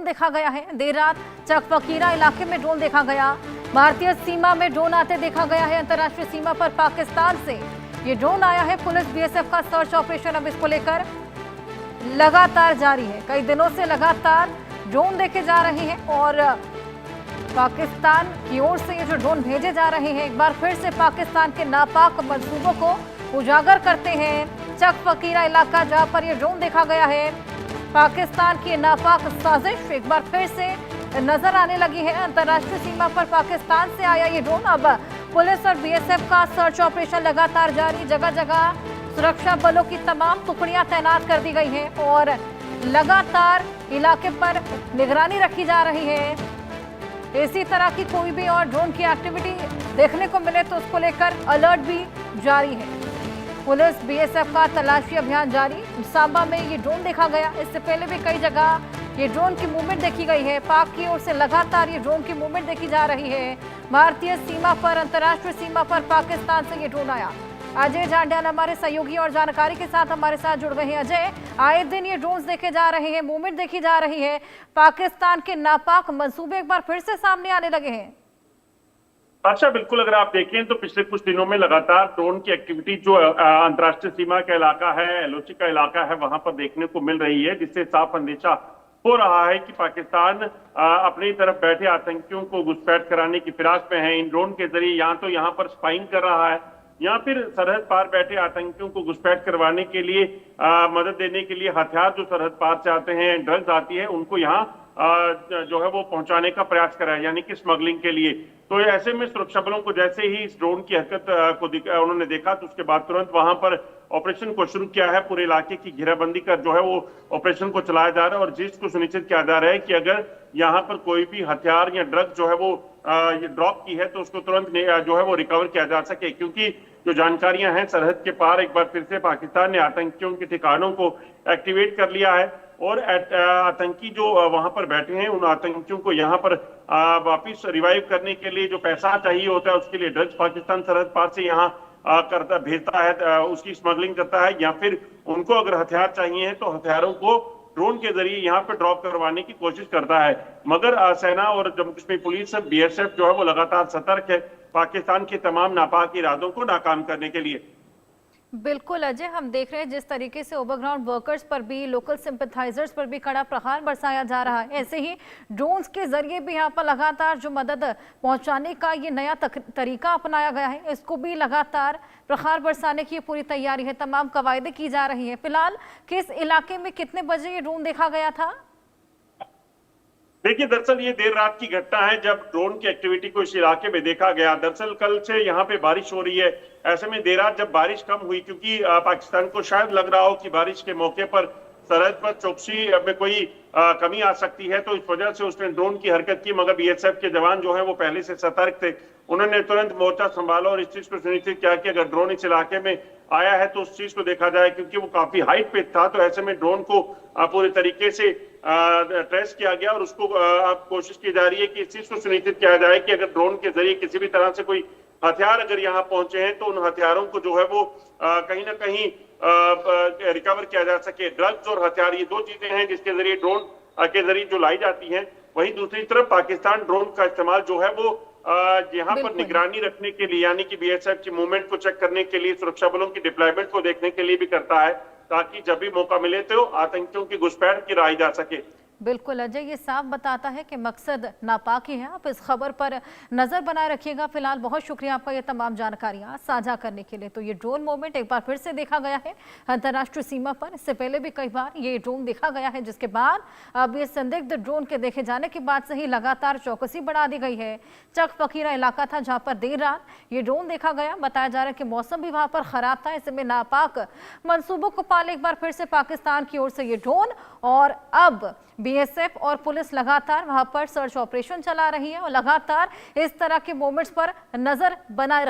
Drone देखा गया है। देर रात चक फकीरा इलाके में ड्रोन देखा गया। भारतीय सीमा में ड्रोन आते देखा गया है। अंतर्राष्ट्रीय सीमा पर पाकिस्तान से ये ड्रोन आया है। पुलिस बीएसएफ का सर्च ऑपरेशन अब इसको लेकर लगातार जारी है। कई दिनों से लगातार ड्रोन देखे जा रहे हैं और पाकिस्तान की ओर से ये जो ड्रोन भेजे जा रहे हैं एक बार फिर से पाकिस्तान के नापाक मंसूबों को उजागर करते हैं। चक फकीरा इलाका जहां पर ये ड्रोन देखा गया है, पाकिस्तान की नापाक साजिश एक बार फिर से नजर आने लगी है। अंतर्राष्ट्रीय सीमा पर पाकिस्तान से आया ये ड्रोन। अब पुलिस और बीएसएफ का सर्च ऑपरेशन लगातार जारी। जगह जगह सुरक्षा बलों की तमाम टुकड़ियां तैनात कर दी गई हैं और लगातार इलाके पर निगरानी रखी जा रही है। इसी तरह की कोई भी और ड्रोन की एक्टिविटी देखने को मिले तो उसको लेकर अलर्ट भी जारी है। पुलिस बीएसएफ का तलाशी अभियान जारी। सांबा में ये ड्रोन देखा गया। इससे पहले भी कई जगह ये ड्रोन की मूवमेंट देखी गई है। पाक की ओर से लगातार ये ड्रोन की मूवमेंट देखी जा रही है। भारतीय सीमा पर, अंतर्राष्ट्रीय सीमा पर पाकिस्तान से ये ड्रोन आया। अजय जांडियाल हमारे सहयोगी और जानकारी के साथ हमारे साथ जुड़ गए हैं। अजय, आए दिन ये ड्रोन्स देखे जा रहे हैं, मूवमेंट देखी जा रही है, पाकिस्तान के नापाक मंसूबे एक बार फिर से सामने आने लगे हैं। अच्छा, बिल्कुल। अगर आप देखें तो पिछले कुछ दिनों में लगातार ड्रोन की एक्टिविटी जो अंतर्राष्ट्रीय सीमा का इलाका है, एलओसी का इलाका है, वहां पर देखने को मिल रही है, जिससे साफ अंदेशा हो रहा है कि पाकिस्तान अपनी तरफ बैठे आतंकियों को घुसपैठ कराने की फिराक में है। इन ड्रोन के जरिए या तो यहाँ पर स्पाइंग कर रहा है या फिर सरहद पार बैठे आतंकियों को घुसपैठ करवाने के लिए मदद देने के लिए हथियार जो सरहद पार से आते हैं, ड्रग्स आती है, उनको यहाँ जो है वो पहुंचाने का प्रयास करा है, यानी कि स्मगलिंग के लिए। तो ऐसे में सुरक्षा बलों को जैसे ही इस ड्रोन की हरकत को उन्होंने देखा तो उसके बाद तुरंत वहां पर ऑपरेशन को शुरू किया है। पूरे इलाके की घेराबंदी कर जो है वो ऑपरेशन को चलाया जा रहा है और जिसको सुनिश्चित किया जा रहा है कि अगर यहाँ पर कोई भी हथियार या ड्रग जो है वो ड्रॉप की है तो उसको तुरंत जो है वो रिकवर किया जा सके, क्योंकि जो जानकारियां हैं सरहद के पार एक बार फिर से पाकिस्तान ने आतंकियों के ठिकानों को एक्टिवेट कर लिया है और आतंकी जो वहां पर बैठे हैं उन आतंकियों को यहाँ पर वापिस रिवाइव करने के लिए जो पैसा चाहिए होता है उसके लिए ड्रग्स पाकिस्तान सरहद पार से यहाँ करता भेजता है, उसकी स्मगलिंग करता है, या फिर उनको अगर हथियार चाहिए तो हथियारों को ड्रोन के जरिए यहाँ पे ड्रॉप करवाने की कोशिश करता है। मगर सेना और जम्मू कश्मीर पुलिस बीएसएफ जो है वो लगातार सतर्क है पाकिस्तान के तमाम नापाक इरादों को नाकाम करने के लिए। बिल्कुल अजय, हम देख रहे हैं जिस तरीके से ओवरग्राउंड वर्कर्स पर भी, लोकल सिंपैथाइजर्स पर भी कड़ा प्रहार बरसाया जा रहा है, ऐसे ही ड्रोन्स के जरिए भी यहाँ पर लगातार जो मदद पहुंचाने का ये नया तरीका अपनाया गया है, इसको भी लगातार प्रहार बरसाने की पूरी तैयारी है, तमाम कवायदे की जा रही है। फिलहाल किस इलाके में कितने बजे ये ड्रोन देखा गया था? देखिए, दरअसल ये देर रात की घटना है जब ड्रोन की एक्टिविटी को इस इलाके में देखा गया। दरअसल कल से यहाँ पे बारिश हो रही है, ऐसे में देर रात जब बारिश कम हुई, क्योंकि पाकिस्तान को शायद लग रहा हो कि बारिश के मौके पर सरहद पर चौकसी में कोई कमी आ सकती है, तो इस वजह से उसने ड्रोन की हरकत की। मगर बीएसएफ के जवान जो है वो पहले से सतर्क थे, उन्होंने तुरंत मोर्चा संभाला और इस चीज को सुनिश्चित किया कि अगर ड्रोन इस इलाके में आया है तो उस चीज को देखा जाए, क्योंकि वो काफी हाइट पे था। तो ऐसे में ड्रोन को पूरे तरीके से ट्रेस किया गया और उसको अब कोशिश की जा रही है कि इस चीज को सुनिश्चित किया जाए कि अगर ड्रोन के जरिए किसी भी तरह से कोई हथियार अगर यहाँ पहुंचे हैं तो उन हथियारों को जो है वो कहीं ना कहीं रिकवर किया जा सके। ड्रग्स और हथियार ये दो चीजें हैं जिसके जरिए ड्रोन के जरिए जो लाई जाती हैं। वहीं दूसरी तरफ पाकिस्तान ड्रोन का इस्तेमाल जो है वो यहाँ पर निगरानी रखने के लिए, यानी कि बीएसएफ की मूवमेंट को चेक करने के लिए, सुरक्षा बलों की डिप्लॉयमेंट को देखने के लिए भी करता है, ताकि जब भी मौका मिले तो आतंकियों की घुसपैठ गिराई जा सके। बिल्कुल अजय, ये साफ बताता है कि मकसद नापाकी है। आप इस खबर पर नजर बनाए रखिएगा। फिलहाल बहुत शुक्रिया आपका ये तमाम जानकारियां साझा करने के लिए। तो ये ड्रोन मूवमेंट एक बार फिर से देखा गया है अंतर्राष्ट्रीय सीमा पर। इससे पहले भी कई बार ये ड्रोन देखा गया है, जिसके बाद अब ये संदिग्ध ड्रोन के देखे जाने के बाद से ही लगातार चौकसी बढ़ा दी गई है। चक फकीरा इलाका था जहां पर देर रात ये ड्रोन देखा गया। बताया जा रहा है कि मौसम भी वहां पर खराब था, ऐसे में नापाक मंसूबों को पाले एक बार फिर से पाकिस्तान की ओर से ये ड्रोन, और अब बीएसएफ और पुलिस लगातार वहां पर सर्च ऑपरेशन चला रही है और लगातार इस तरह के मोमेंट्स पर नजर बनाए